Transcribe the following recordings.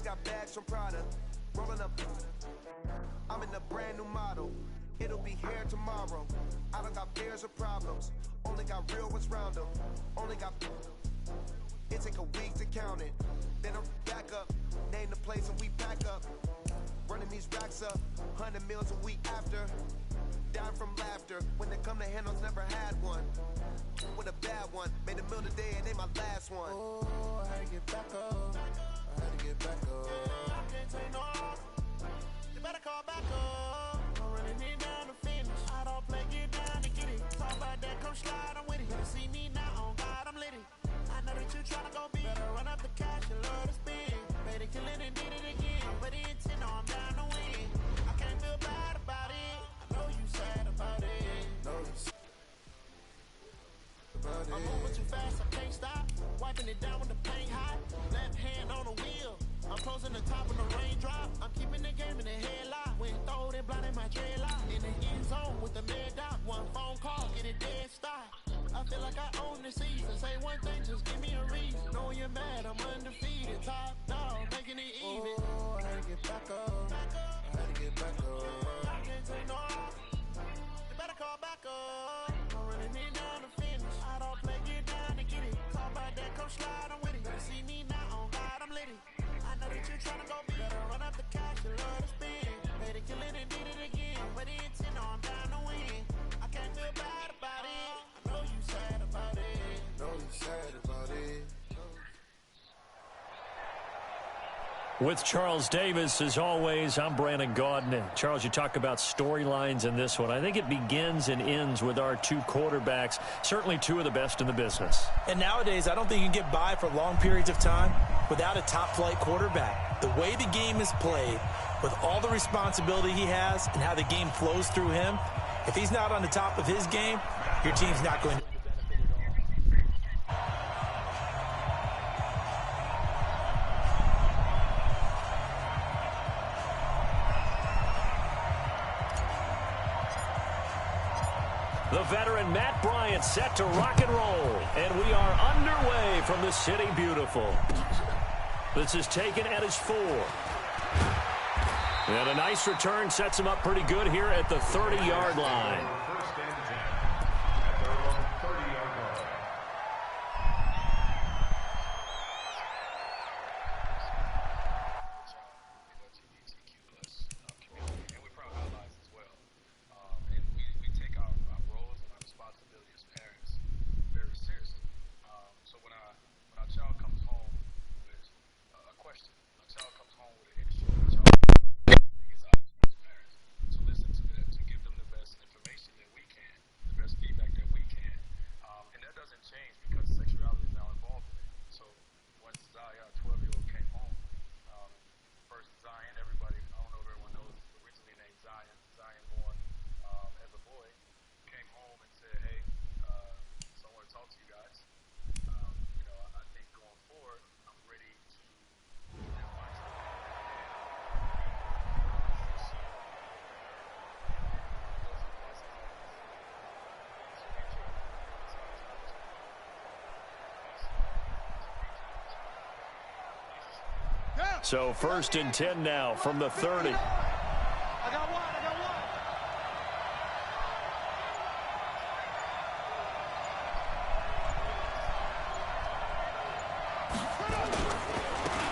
got bags from Prada. Rolling up. I'm in a brand new model. It'll be here tomorrow. I don't got fears or problems. Only got real ones round them. Only got. It take a week to count it. Then I'm back up. Name the place and we back up. Running these racks up. 100 meals a week after. Dying from laughter. When they come to handles, never had one. With a bad one. Made a meal today and ain't my last one. Oh, I had to get back up. I had to get back up. I can't take no off. You better call back up. I'm running it down to finish. I don't play, get down to get it. Talk about that, come slide, I'm with it. You see me now, on God, I'm lit it. I know that you tryna go big. Better run up the cash and love to spin. Made it, kill it, and did it again. But the intent, no, I'm down to win. I can't feel bad about it. I know you sad about it. I'm moving too fast, I can't stop. Wiping it down when the paint hot. Left hand on the wheel. I'm closing the top of the raindrop. I'm keeping the game in the headlock. When throwed and blinded my dreadlock. In the end zone with the mad dot. One phone call, get it dead stop. I feel like I own the season. Say one thing, just give me a reason. Knowing you're mad, I'm undefeated. Top dog, making it even. Oh, I had to get back up. I had to get back up. I can't take no off. You better call back up. I'm running it down to finish. I don't play, get down to get it. Talk about that, come slide, I'm with it. You see me now, on God, I'm lit it. I know that you're tryna go big. Better run up the cash and love to spin. Made it, kill it, and did it again. But the intent, no, I'm down to win. I can't feel bad about it. I know you sad about it. Know you sad about it. With Charles Davis, as always, I'm Brandon Gaudin. Charles, you talk about storylines in this one. I think it begins and ends with our two quarterbacks, certainly two of the best in the business. And nowadays, I don't think you can get by for long periods of time without a top-flight quarterback. The way the game is played, with all the responsibility he has and how the game flows through him, if he's not on the top of his game, your team's not going to benefit at all. The veteran Matt Bryant set to rock and roll. And we are underway from the City Beautiful. This is taken at his 4. And a nice return sets him up pretty good here at the 30-yard line. So 1st and 10 now from the 30. I got one.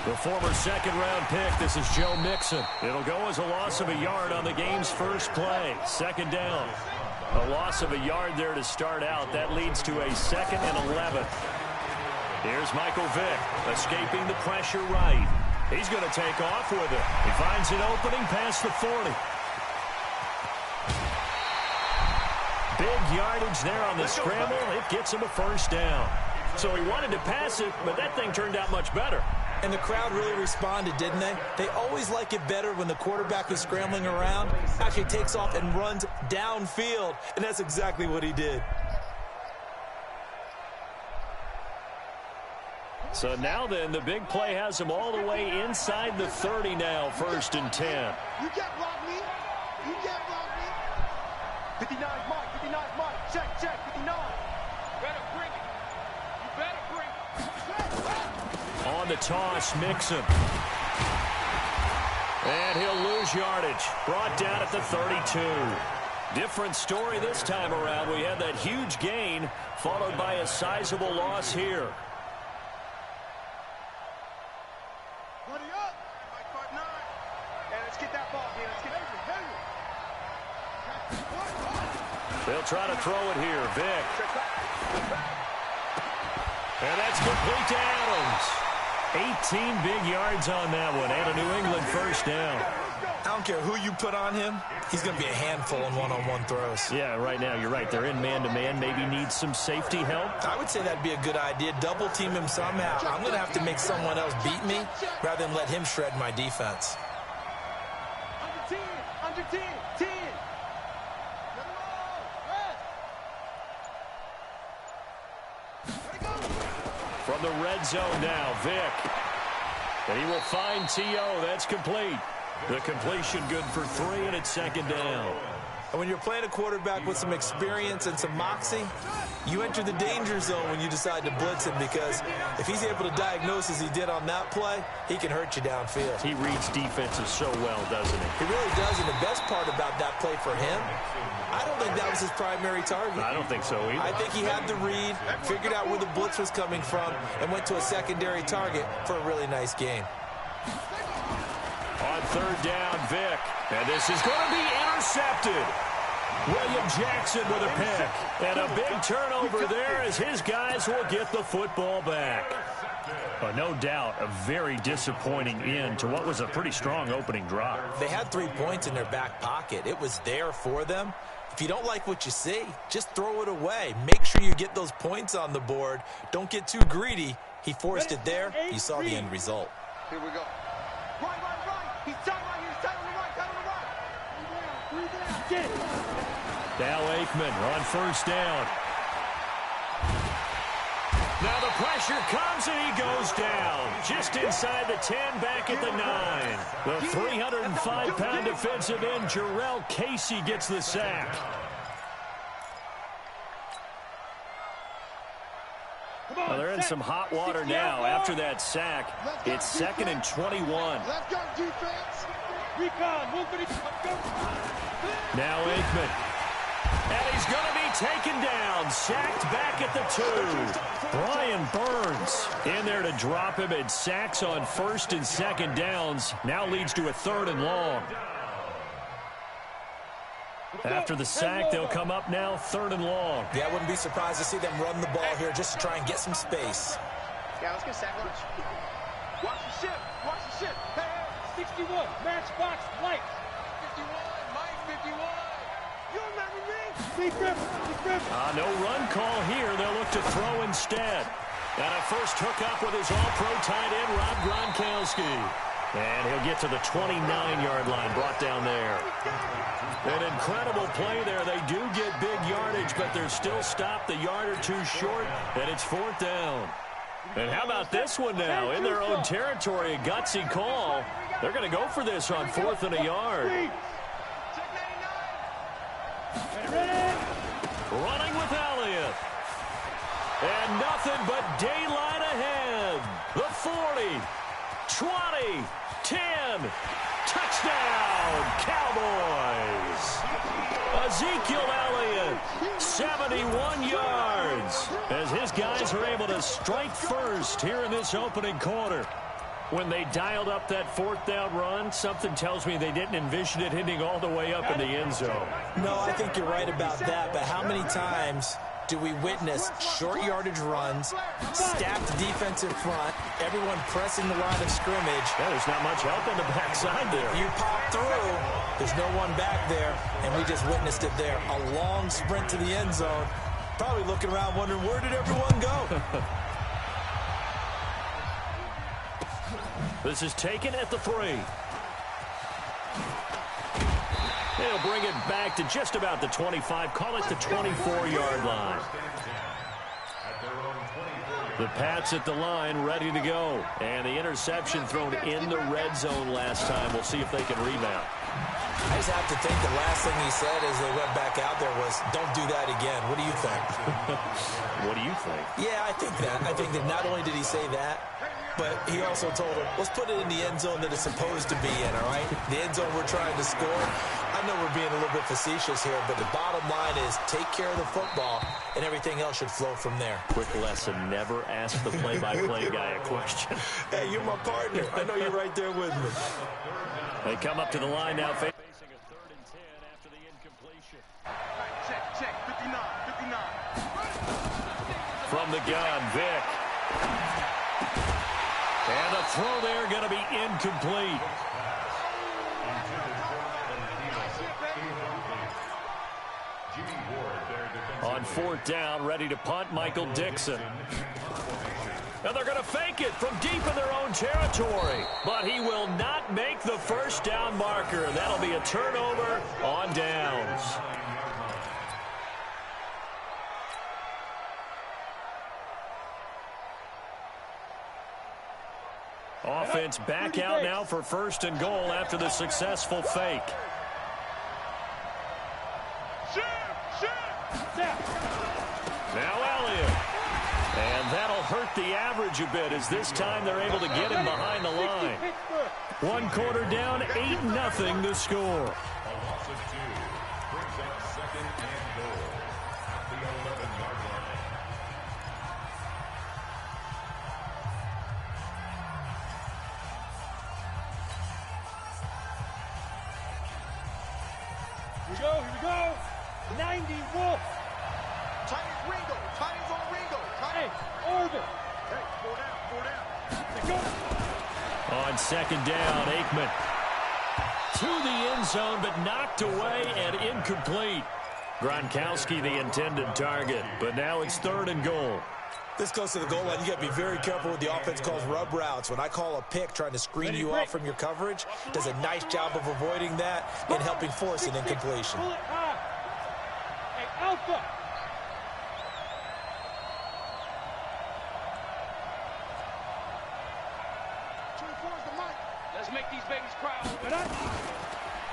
The former second-round pick, this is Joe Mixon. It'll go as a loss of a yard on the game's first play. 2nd down. A loss of a yard there to start out. That leads to a 2nd and 11. Here's Michael Vick, escaping the pressure right. He's going to take off with it. He finds an opening past the 40. Big yardage there on the scramble. It gets him a 1st down. So he wanted to pass it, but that thing turned out much better. And the crowd really responded, didn't they? They always like it better when the quarterback is scrambling around, actually takes off and runs downfield. And that's exactly what he did. So now then, the big play has him all the way inside the 30 now, 1st and 10. You get Rodney. 59's Mike. 59's Mike. Check. 59. Better bring it. You better bring it. On the toss, Mixon. lose yardage. Brought down at the 32. Different story this time around. We had that huge gain followed by a sizable loss here. They'll try to throw it here. Vic. And that's complete to Adams. 18 big yards on that one, and a New England first down. I don't care who you put on him. He's going to be a handful in one-on-one throws. Yeah, right now, you're right. They're in man-to-man. Maybe need some safety help. I would say that'd be a good idea. Double team him somehow. I'm going to have to make someone else beat me rather than let him shred my defense. Under 10, 10. From the red zone now, Vic. And he will find T.O. That's complete. The completion good for 3, and it's second down. And when you're playing a quarterback with some experience and some moxie, you enter the danger zone when you decide to blitz him, because if he's able to diagnose as he did on that play, he can hurt you downfield. He reads defenses so well, doesn't he? He really does, and the best part about that play for him, I don't think that was his primary target. I don't think so either. I think he had the read, figured out where the blitz was coming from, and went to a secondary target for a really nice gain. On third down, Vic. And this is going to be intercepted. William Jackson with a pick. And a big turnover there as his guys will get the football back. No doubt a very disappointing end to what was a pretty strong opening drive. They had 3 points in their back pocket. It was there for them. If you don't like what you see, just throw it away. Make sure you get those points on the board. Don't get too greedy. He forced it there. You saw the end result. Here we go. Right. He's tight right here. He's tight on the right. Breathe out. Now Aikman on first down. Now the pressure comes and he goes down. Just inside the 10, back at the 9. The 305-pound defensive end, Jarrell Casey, gets the sack. Well, they're in some hot water now. After that sack, it's 2nd and 21. Let's go, defense. Recon, move it. Now Aikman. And he's going to be taken down. Sacked back at the 2. Brian Burns in there to drop him, and sacks on 1st and 2nd downs. Now leads to a 3rd and long. After the sack, they'll come up now 3rd and long. Yeah, I wouldn't be surprised to see them run the ball here just to try and get some space. Yeah, let's get sack lunch. Watch the ship. Watch the ship. Hey, 61. Matchbox light. 51. Mike 51. You remember me? Big Griffin. No run call here. They'll look to throw instead. And a first hookup with his all-pro tight end, Rob Gronkowski. And he'll get to the 29-yard line, brought down there. An incredible play there. They do get big yardage, but they're still stopped a yard or 2 short, and it's 4th down. And how about this one now? In their own territory, a gutsy call. They're going to go for this on 4th and a yard. Running with Elliott. And nothing but daylight ahead. The 40, 20, 10. Touchdown, Cowboys. Ezekiel Elliott, 71 yards, as his guys are able to strike first here in this opening quarter. When they dialed up that 4th down run, something tells me they didn't envision it hitting all the way up in the end zone. No, I think you're right about that, but how many times do we witness short yardage runs, stacked defensive front, everyone pressing the line of scrimmage? Yeah, there's not much help on the backside there. You pop through, there's no one back there, and we just witnessed it there. A long sprint to the end zone. Probably looking around wondering, where did everyone go? This is taken at the 3. They'll bring it back to just about the 25. Call it the 24-yard line. The Pats at the line, ready to go. And the interception thrown in the red zone last time. We'll see if they can rebound. I just have to think the last thing he said as they went back out there was, don't do that again. What do you think? What do you think? Yeah, I think that. I think that not only did he say that, but he also told him, let's put it in the end zone that it's supposed to be in, all right? The end zone we're trying to score. I know we're being a little bit facetious here, but the bottom line is take care of the football, and everything else should flow from there. Quick lesson, never ask the play-by-play guy a question. Hey, you're my partner. I know you're right there with me. They come up to the line now, facing a 3rd and 10 after the incompletion. Check, 59. From the gun, Vic. And the throw there going to be incomplete. On 4th down, ready to punt, Michael Dixon. And they're going to fake it from deep in their own territory. But he will not make the 1st down marker. That'll be a turnover on downs. Offense back out now for 1st and goal after the successful fake. Now Elliott. And that'll hurt the average a bit as this time they're able to get him behind the line. 1 quarter down, 8-0 to score. Here we go. 90 Wolf. Titans Ringo. Titans on Ringo. Hey, Orville. Hey, 4 down. Let's go. On 2nd down, Aikman to the end zone, but knocked away and incomplete. Gronkowski the intended target, but now it's 3rd and goal. This goes to the goal line. You got to be very careful with the offense calls rub routes. When I call a pick trying to screen you off from your coverage, does a nice job of avoiding that and helping force an incompletion. Pull it high. Hey, Alpha. Let's make these babies cry.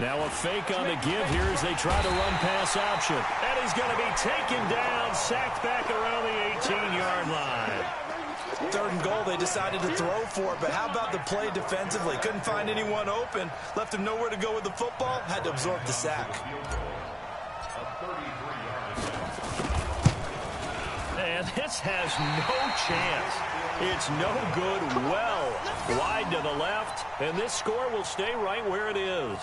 Now a fake on the give here as they try to run pass option. And he's going to be taken down, sacked back around the 18-yard line. 3rd and goal, they decided to throw for it, but how about the play defensively? Couldn't find anyone open, left him nowhere to go with the football, had to absorb the sack. And this has no chance. It's no good, well wide to the left, and this score will stay right where it is.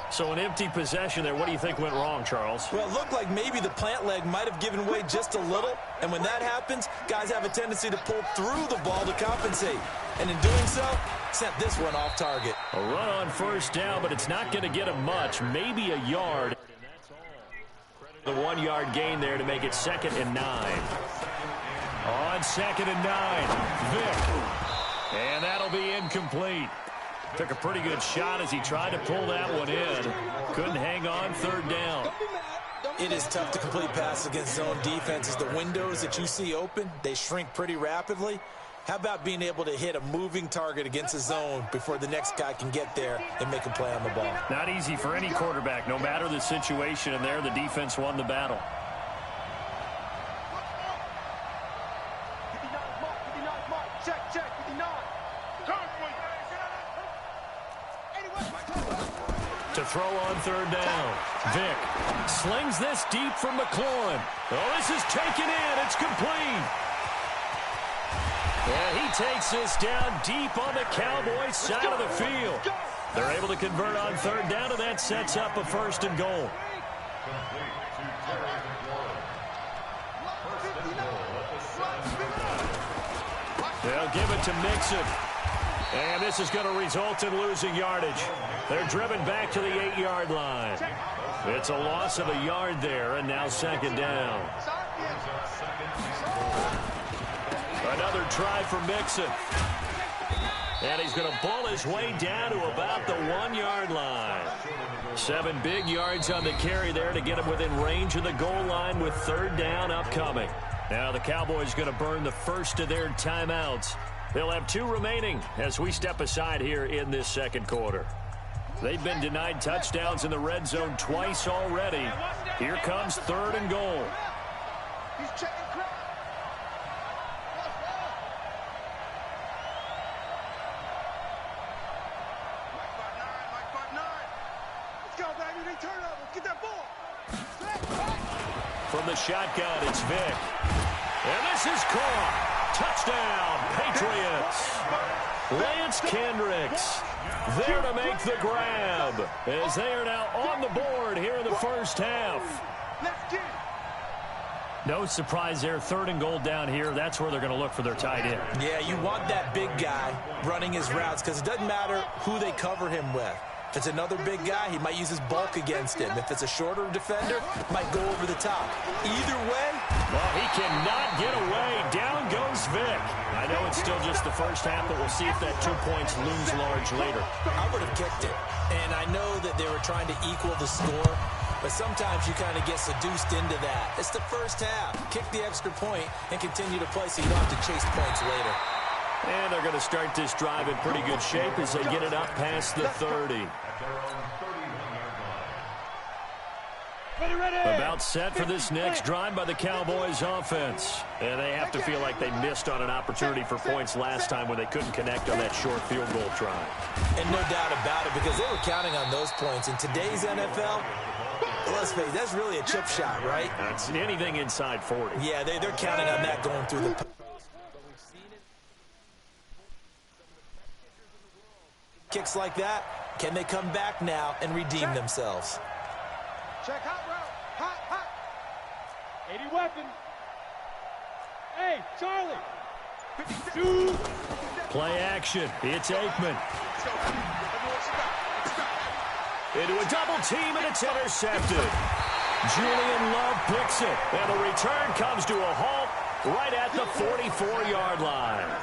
So an empty possession there. What do you think went wrong, Charles? Well, it looked like maybe the plant leg might have given way just a little, and when that happens, guys have a tendency to pull through the ball to compensate. And in doing so, sent this one off target. A run on 1st down, but it's not going to get him much, maybe a yard. The 1-yard gain there to make it 2nd and 9. On 2nd and 9, Vic. And that'll be incomplete. Took a pretty good shot as he tried to pull that one in. Couldn't hang on 3rd down. It is tough to complete passes against zone defenses. The windows that you see open, they shrink pretty rapidly. How about being able to hit a moving target against a zone before the next guy can get there and make a play on the ball? Not easy for any quarterback, no matter the situation, and there the defense won the battle. To throw on 3rd down. Vic slings this deep from McLaurin. Oh, this is taken in. It's complete. And he takes this down deep on the Cowboys' side of the field. They're able to convert on 3rd down, and that sets up a 1st and goal. They'll give it to Mixon. And this is going to result in losing yardage. They're driven back to the 8-yard line. It's a loss of a yard there, and now 2nd down. Another try for Mixon. And he's going to bull his way down to about the 1-yard line. 7 big yards on the carry there to get him within range of the goal line with 3rd down upcoming. Now the Cowboys going to burn the first of their timeouts. They'll have 2 remaining as we step aside here in this 2nd quarter. They've been denied touchdowns in the red zone twice already. Here comes 3rd and goal. He's checking crowd. go, baby. They turn over. Get that ball. From the shotgun, it's Vic. And this is caught. Touchdown, Patriots. Lance Kendricks there to make the grab as they are now on the board here in the first half. Let's get it. No surprise there, 3rd and goal down here. That's where they're going to look for their tight end. Yeah, you want that big guy running his routes because it doesn't matter who they cover him with. If it's another big guy, he might use his bulk against him. If it's a shorter defender, might go over the top. Either way. Well, he cannot get away. Down goes Vic. I know it's still just the first half, but we'll see if that 2 points looms large later. I would have kicked it. And I know that they were trying to equal the score, but sometimes you kind of get seduced into that. It's the first half. Kick the extra point and continue to play so you don't have to chase points later. And they're going to start this drive in pretty good shape as they get it up past the 30. About set for this next drive by the Cowboys offense. And they have to feel like they missed on an opportunity for points last time when they couldn't connect on that short field goal try. And no doubt about it, because they were counting on those points. In today's NFL, let's face it, that's really a chip shot, right? It's anything inside 40. Yeah, they're counting on that going through the... Kicks like that, can they come back now and redeem themselves? Check hot route. Hot, hot. 80 weapon. Hey, Charlie. 52. Play action. It's Aikman. Into a double team, and it's intercepted. Julian Love picks it, and the return comes to a halt right at the 44-yard line.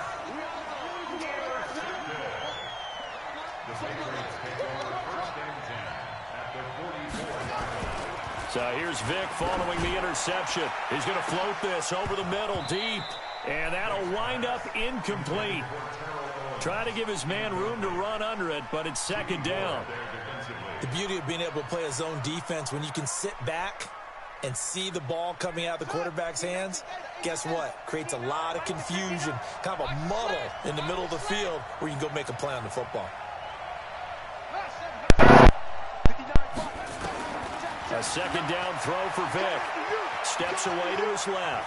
So here's Vic following the interception. He's going to float this over the middle deep, and that'll wind up incomplete. Trying to give his man room to run under it, but it's 2nd down. The beauty of being able to play a zone defense when you can sit back and see the ball coming out of the quarterback's hands, guess what? Creates a lot of confusion, kind of a muddle in the middle of the field where you can go make a play on the football. A 2nd down throw for Vic. Steps away to his left.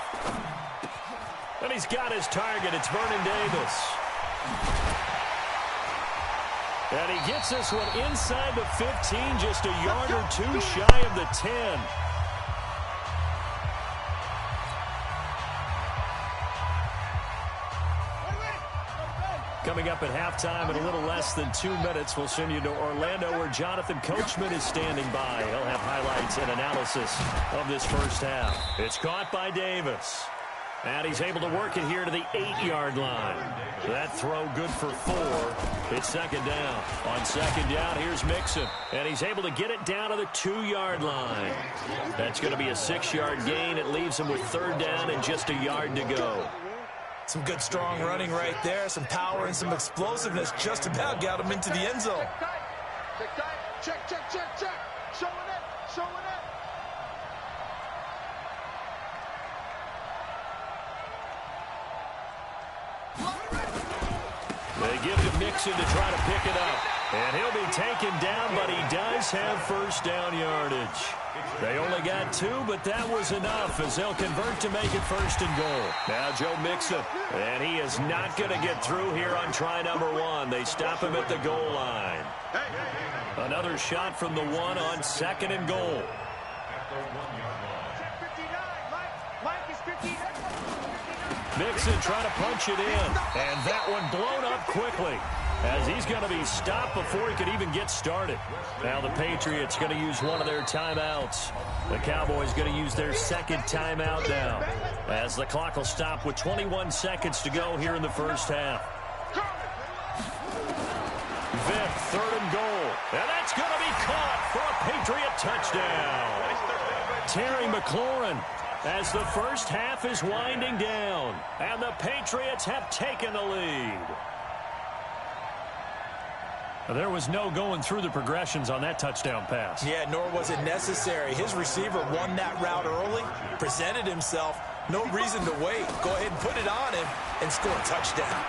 And he's got his target. It's Vernon Davis. And he gets this one inside the 15, just a yard or two shy of the 10. Coming up at halftime in a little less than 2 minutes, we'll send you to Orlando where Jonathan Coachman is standing by. He'll have highlights and analysis of this first half. It's caught by Davis. And he's able to work it here to the 8-yard line. That throw good for 4. It's 2nd down. On 2nd down, here's Mixon. And he's able to get it down to the 2-yard line. That's going to be a 6-yard gain. It leaves him with 3rd down and just a yard to go. Some good, strong running right there. Some power and some explosiveness just about got him into the end zone. Check, check, check, check. Showing it, showing it. They give it to Mixon to try to pick it up. And he'll be taken down, but he does have 1st down yardage. They only got 2, but that was enough as they'll convert to make it 1st and goal. Now Joe Mixon, and he is not going to get through here on try number 1. They stop him at the goal line. Another shot from the 1 on 2nd and goal. Mixon trying to punch it in, and that one blown up quickly as he's going to be stopped before he could even get started. Now the Patriots going to use one of their timeouts. The Cowboys going to use their 2nd timeout now as the clock will stop with 21 seconds to go here in the first half. Vic, 3rd and goal, and that's going to be caught for a Patriot touchdown. Terry McLaurin as the first half is winding down, and the Patriots have taken the lead. There was no going through the progressions on that touchdown pass. Yeah, nor was it necessary. His receiver won that route early, presented himself, no reason to wait. Go ahead and put it on him and score a touchdown.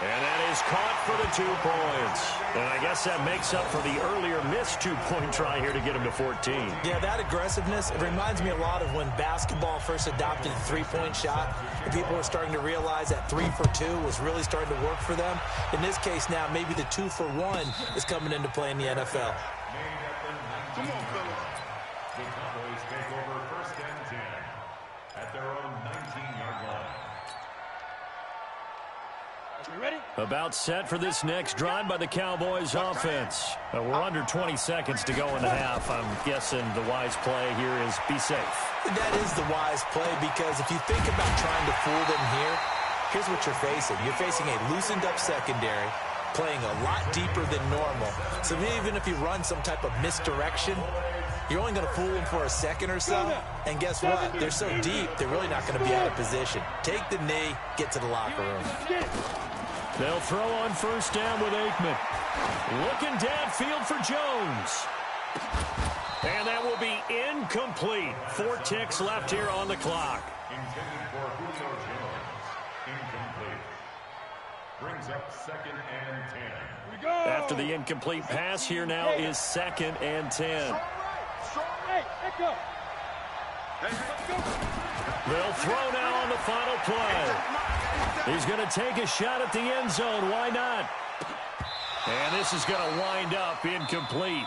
And that is caught for the 2 points. And I guess that makes up for the earlier missed 2-point try here to get him to 14. Yeah, that aggressiveness, it reminds me a lot of when basketball first adopted the 3-point shot. And people were starting to realize that 3 for 2 was really starting to work for them. In this case now, maybe the 2 for 1 is coming into play in the NFL. Come on, fellas. The Cowboys take over 1st and 10 at their own 19-yard line. About set for this next drive by the Cowboys offense. We're under 20 seconds to go in the half. I'm guessing the wise play here is be safe. That is the wise play, because if you think about trying to fool them here, here's what you're facing. You're facing a loosened up secondary, playing a lot deeper than normal. So even if you run some type of misdirection, you're only going to fool them for a second or so. And guess what? They're so deep, they're really not going to be out of position. Take the knee, get to the locker room. They'll throw on 1st down with Aikman. Looking downfield for Jones. And that will be incomplete. 4 ticks left here on the clock. Intended for Julio Jones. Incomplete. Brings up 2nd and 10. After the incomplete pass, here now is 2nd and 10. They'll throw now on the final play. He's going to take a shot at the end zone. Why not? And this is going to wind up incomplete.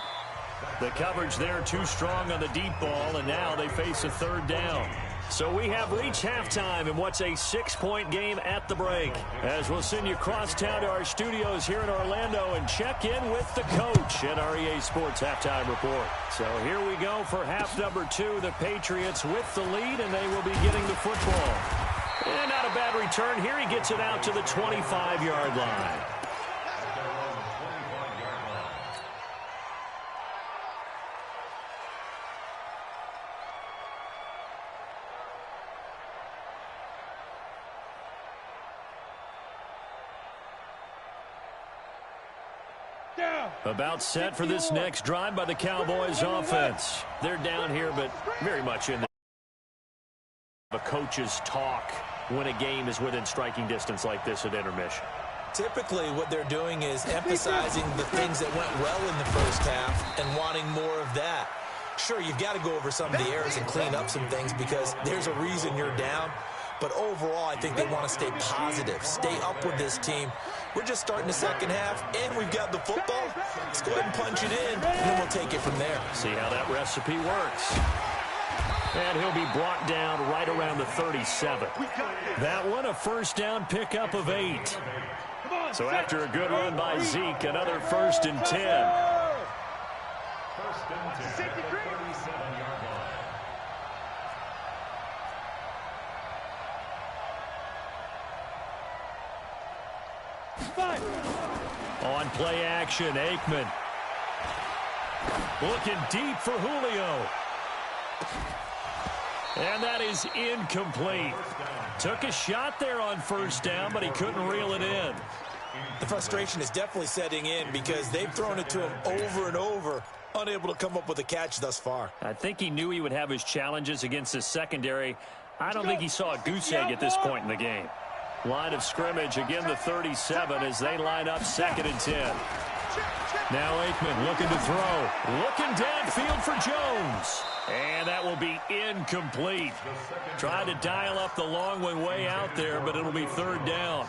The coverage there too strong on the deep ball, and now they face a 3rd down. So we have reached halftime in what's a 6-point game at the break, as we'll send you across town to our studios here in Orlando and check in with the coach at our EA Sports Halftime Report. So here we go for half number 2. The Patriots with the lead, and they will be getting the football. And not a bad return here. He gets it out to the 25-yard line. About set for this next drive by the Cowboys offense. They're down here, but very much in the coach's talk when a game is within striking distance like this at intermission. Typically, what they're doing is emphasizing the things that went well in the first half and wanting more of that. Sure, you've got to go over some of the errors and clean up some things because there's a reason you're down. But overall, I think they want to stay positive, stay up with this team. We're just starting the second half, and we've got the football. Let's go ahead and punch it in, and then we'll take it from there. See how that recipe works. And he'll be brought down right around the 37. That one, a 1st down pickup of 8. So after a good run by Zeke, another 1st and 10. 1st and 10 at the 37-yard line. On play action, Aikman. Looking deep for Julio. And that is incomplete. Took a shot there on 1st down, but he couldn't reel it in. The frustration is definitely setting in because they've thrown it to him over and over, unable to come up with a catch thus far. I think he knew he would have his challenges against his secondary. I don't think he saw a goose egg at this point in the game. Line of scrimmage, again the 37 as they line up 2nd and 10. Now Aikman looking to throw. Looking downfield for Jones. And that will be incomplete. Trying to dial up the long one way out there, but it'll be 3rd down.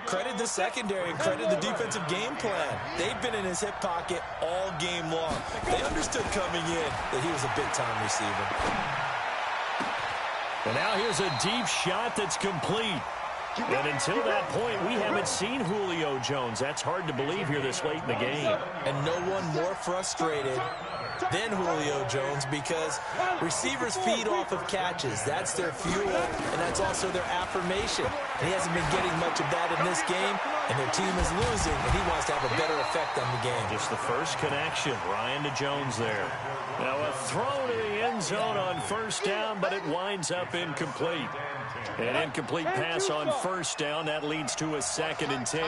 Credit the secondary and credit the defensive game plan. They've been in his hip pocket all game long. They understood coming in that he was a big-time receiver. And now here's a deep shot that's complete. And until that point, we haven't seen Julio Jones. That's hard to believe here this late in the game. And no one more frustrated than Julio Jones because receivers feed off of catches. That's their fuel, and that's also their affirmation. And he hasn't been getting much of that in this game, and their team is losing, and he wants to have a better effect on the game. Just the first connection, Ryan to Jones there. Now a throw to the end zone on 1st down, but it winds up incomplete. An incomplete pass on 1st down. That leads to a 2nd and 10.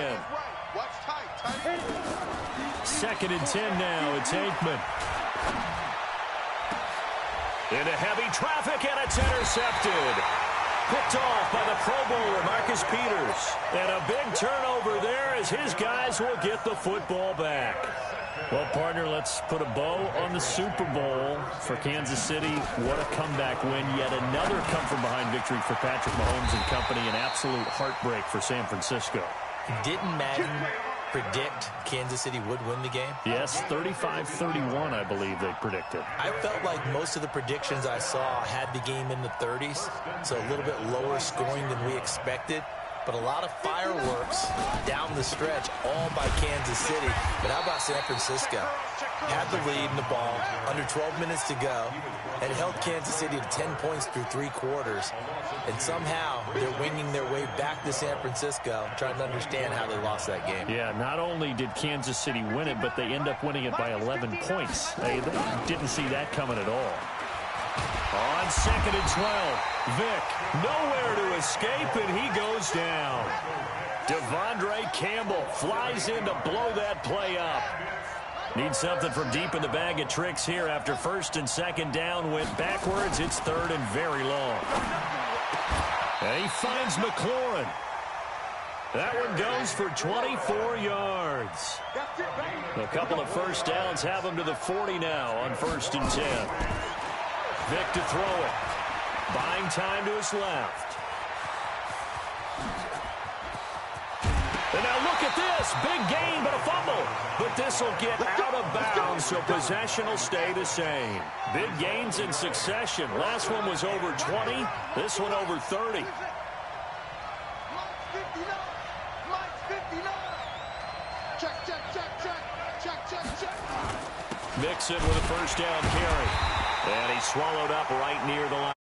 2nd and 10 now. It's Aikman. Into heavy traffic, and it's intercepted. Picked off by the Pro Bowler, Marcus Peters. And a big turnover there as his guys will get the football back. Well, partner, let's put a bow on the Super Bowl for Kansas City. What a comeback win. Yet another come-from-behind victory for Patrick Mahomes and company. An absolute heartbreak for San Francisco. Didn't Madden predict Kansas City would win the game? Yes, 35-31, I believe they predicted. I felt like most of the predictions I saw had the game in the 30s, so a little bit lower scoring than we expected. But a lot of fireworks down the stretch, all by Kansas City. But how about San Francisco? Had the lead in the ball, under 12 minutes to go, and held Kansas City to 10 points through 3 quarters. And somehow they're winging their way back to San Francisco, trying to understand how they lost that game. Yeah, not only did Kansas City win it, but they end up winning it by 11 points. They didn't see that coming at all. On 2nd and 12, Vick nowhere to escape, and he goes down. Devondre Campbell flies in to blow that play up. Need something from deep in the bag of tricks here after 1st and 2nd down. Went backwards. It's 3rd and very long. And he finds McLaurin. That one goes for 24 yards. A couple of first downs have him to the 40 now on 1st and 10. Vick to throw it. Buying time to his left. And now look at this. Big gain, but a fumble. But this will get out of bounds, so possession will stay the same. Big gains in succession. Last one was over 20. This one over 30. Mixon with a first down carry. And he swallowed up right near the line.